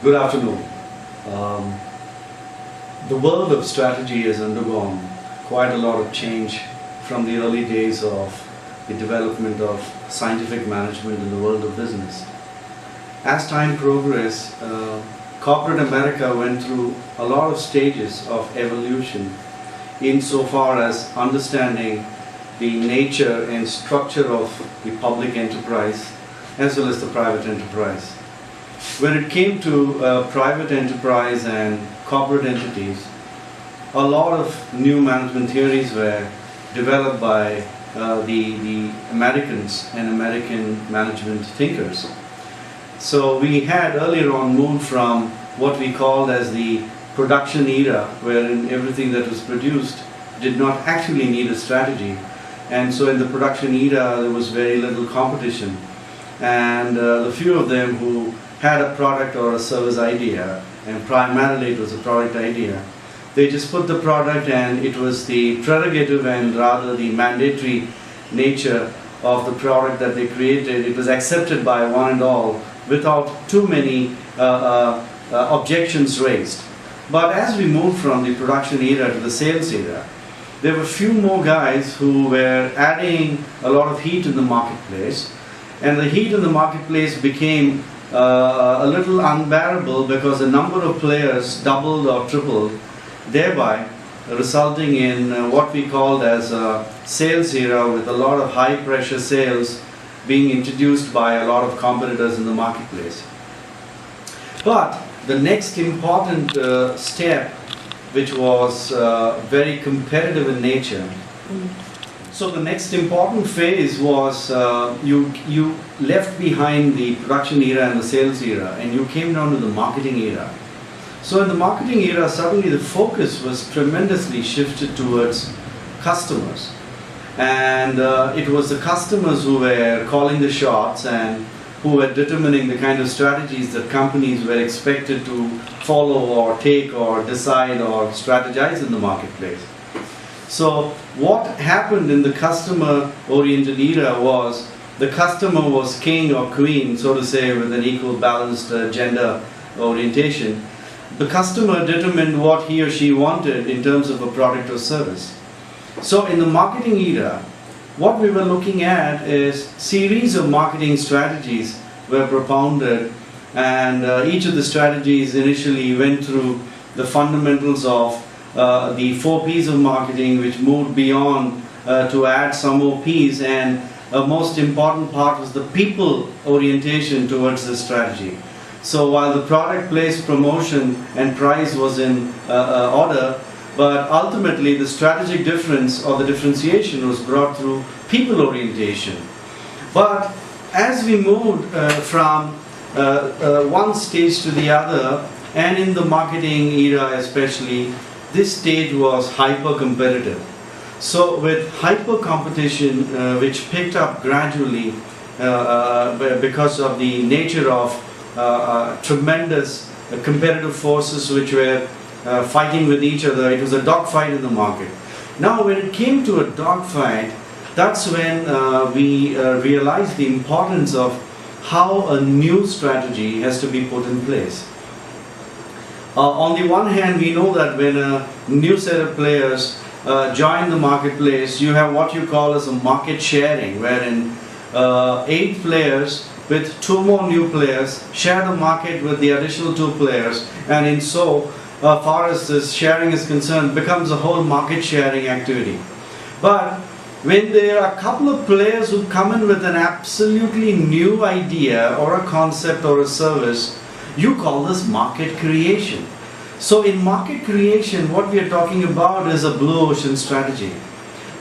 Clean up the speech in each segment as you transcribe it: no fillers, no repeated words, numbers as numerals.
Good afternoon. Um, the world of strategy has undergone quite a lot of change from the early days of the development of scientific management in the world of business. As time progressed, corporate America went through a lot of stages of evolution insofar as understanding the nature and structure of the public enterprise as well as the private enterprise. When it came to private enterprise and corporate entities, a lot of new management theories were developed by the Americans and American management thinkers. So we had earlier on moved from what we called as the production era, wherein everything that was produced did not actually need a strategy. And so in the production era, there was very little competition. And the few of them who had a product or a service idea, and primarily it was a product idea, they just put the product, and it was the prerogative and rather the mandatory nature of the product that they created. It was accepted by one and all without too many objections raised. But as we moved from the production era to the sales era, there were few more guys who were adding a lot of heat in the marketplace, and the heat in the marketplace became a little unbearable because the number of players doubled or tripled, thereby resulting in what we called as a sales era, with a lot of high pressure sales being introduced by a lot of competitors in the marketplace. But the next important step, which was very competitive in nature, so the next important phase was you left behind the production era and the sales era, and you came down to the marketing era. So in the marketing era, suddenly the focus was tremendously shifted towards customers. And it was the customers who were calling the shots and who were determining the kind of strategies that companies were expected to follow or take or decide or strategize in the marketplace. So what happened in the customer-oriented era was the customer was king or queen, so to say, with an equal balanced gender orientation. The customer determined what he or she wanted in terms of a product or service. So in the marketing era, what we were looking at is series of marketing strategies were propounded, and each of the strategies initially went through the fundamentals of the 4 P's of marketing, which moved beyond to add some more P's, and a most important part was the people orientation towards the strategy. So while the product, place, promotion and price was in order, but ultimately the strategic difference or the differentiation was brought through people orientation. But as we moved from one stage to the other, and in the marketing era especially, this stage was hyper competitive. So with hyper competition, which picked up gradually because of the nature of tremendous competitive forces which were fighting with each other, it was a dogfight in the market. Now when it came to a dogfight, that's when we realized the importance of how a new strategy has to be put in place. On the one hand, we know that when a new set of players join the marketplace, you have what you call as a market sharing, wherein 8 players with 2 more new players share the market with the additional 2 players, and in so far as this sharing is concerned, becomes a whole market sharing activity. But when there are a couple of players who come in with an absolutely new idea or a concept or a service, you call this market creation. So in market creation, what we are talking about is a blue ocean strategy.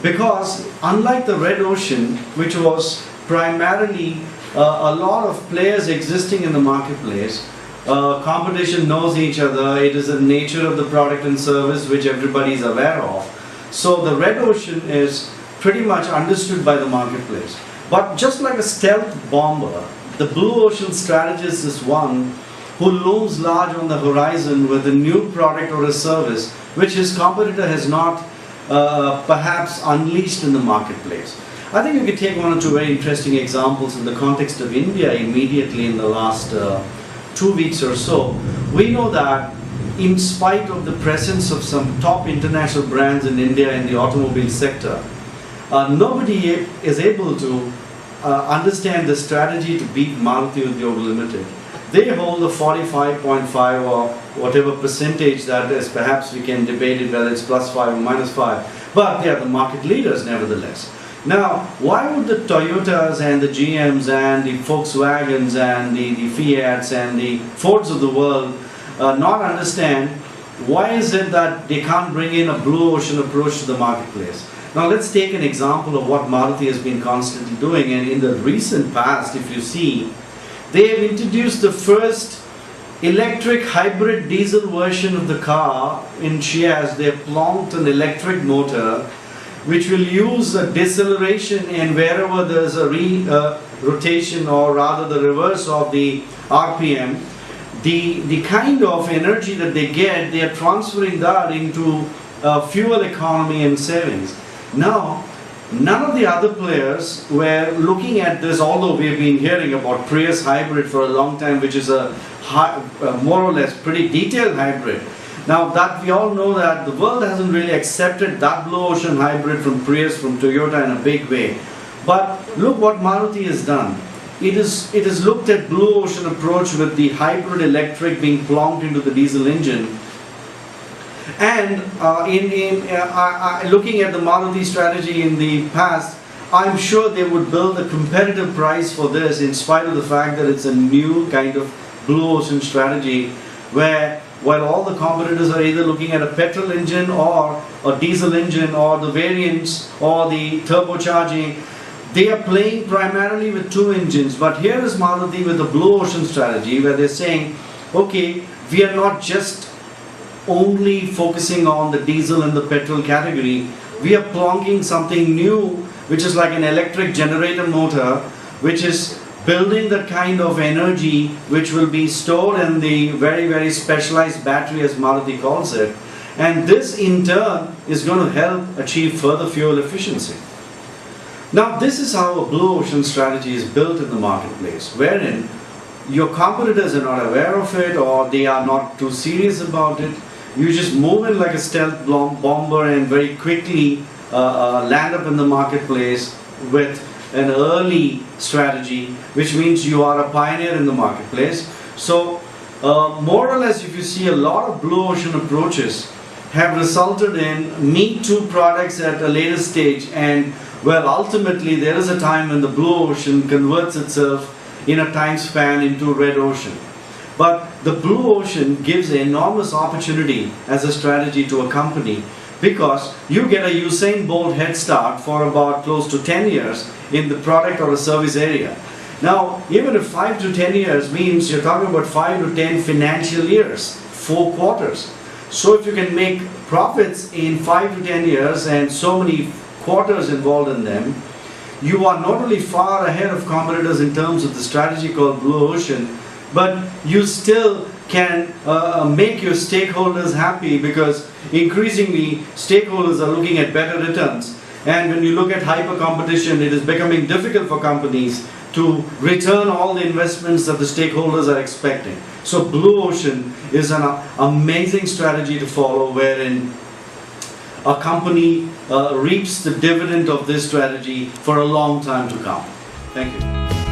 Because unlike the red ocean, which was primarily a lot of players existing in the marketplace, competition knows each other, it is the nature of the product and service which everybody is aware of. So the red ocean is pretty much understood by the marketplace. But just like a stealth bomber, the blue ocean strategist is one who looms large on the horizon with a new product or a service which his competitor has not perhaps unleashed in the marketplace. I think we could take one or two very interesting examples in the context of India immediately in the last 2 weeks or so, we know that in spite of the presence of some top international brands in India in the automobile sector, nobody is able to understand the strategy to beat Maruti Udyog Limited. They hold a 45.5 or whatever percentage that is. Perhaps we can debate it whether it's +5 or -5, but they are the market leaders nevertheless. Now, why would the Toyotas and the GMs and the Volkswagens and the Fiats and the Fords of the world not understand why is it that they can't bring in a blue ocean approach to the marketplace? Now let's take an example of what Maruti has been constantly doing, and in the recent past, if you see, they have introduced the first electric hybrid diesel version of the car in Shiaz. They have plonked an electric motor which will use a deceleration, and wherever there's a rotation or rather the reverse of the RPM, the kind of energy that they get, they are transferring that into fuel economy and savings. Now, none of the other players were looking at this, although we have been hearing about Prius hybrid for a long time, which is a more or less pretty detailed hybrid. Now that we all know that the world hasn't really accepted that blue ocean hybrid from Prius, from Toyota in a big way. But look what Maruti has done. It is looked at blue ocean approach with the hybrid electric being plonked into the diesel engine. And looking at the Maruti strategy in the past, I'm sure they would build a competitive price for this in spite of the fact that it's a new kind of blue ocean strategy where while all the competitors are either looking at a petrol engine or a diesel engine or the variants or the turbocharging, they are playing primarily with two engines. But here is Maruti with the blue ocean strategy where they're saying, okay, we are not just only focusing on the diesel and the petrol category, we are plonking something new which is like an electric generator motor which is building that kind of energy which will be stored in the very, very specialized battery as Maruti calls it, and this in turn is going to help achieve further fuel efficiency. Now this is how a blue ocean strategy is built in the marketplace, wherein your competitors are not aware of it or they are not too serious about it. You just move in like a stealth bomber and very quickly land up in the marketplace with an early strategy, which means you are a pioneer in the marketplace. So more or less, if you see, a lot of blue ocean approaches have resulted in me too products at a later stage, and well, ultimately there is a time when the blue ocean converts itself in a time span into red ocean. But the blue ocean gives enormous opportunity as a strategy to a company, because you get a Usain Bolt head start for about close to 10 years in the product or a service area. Now, even if 5 to 10 years means you're talking about 5 to 10 financial years, 4 quarters. So if you can make profits in 5 to 10 years and so many quarters involved in them, you are not only far ahead of competitors in terms of the strategy called blue ocean, but you still can make your stakeholders happy, because increasingly stakeholders are looking at better returns. And when you look at hyper competition, it is becoming difficult for companies to return all the investments that the stakeholders are expecting. So blue ocean is an amazing strategy to follow, wherein a company reaps the dividend of this strategy for a long time to come. Thank you.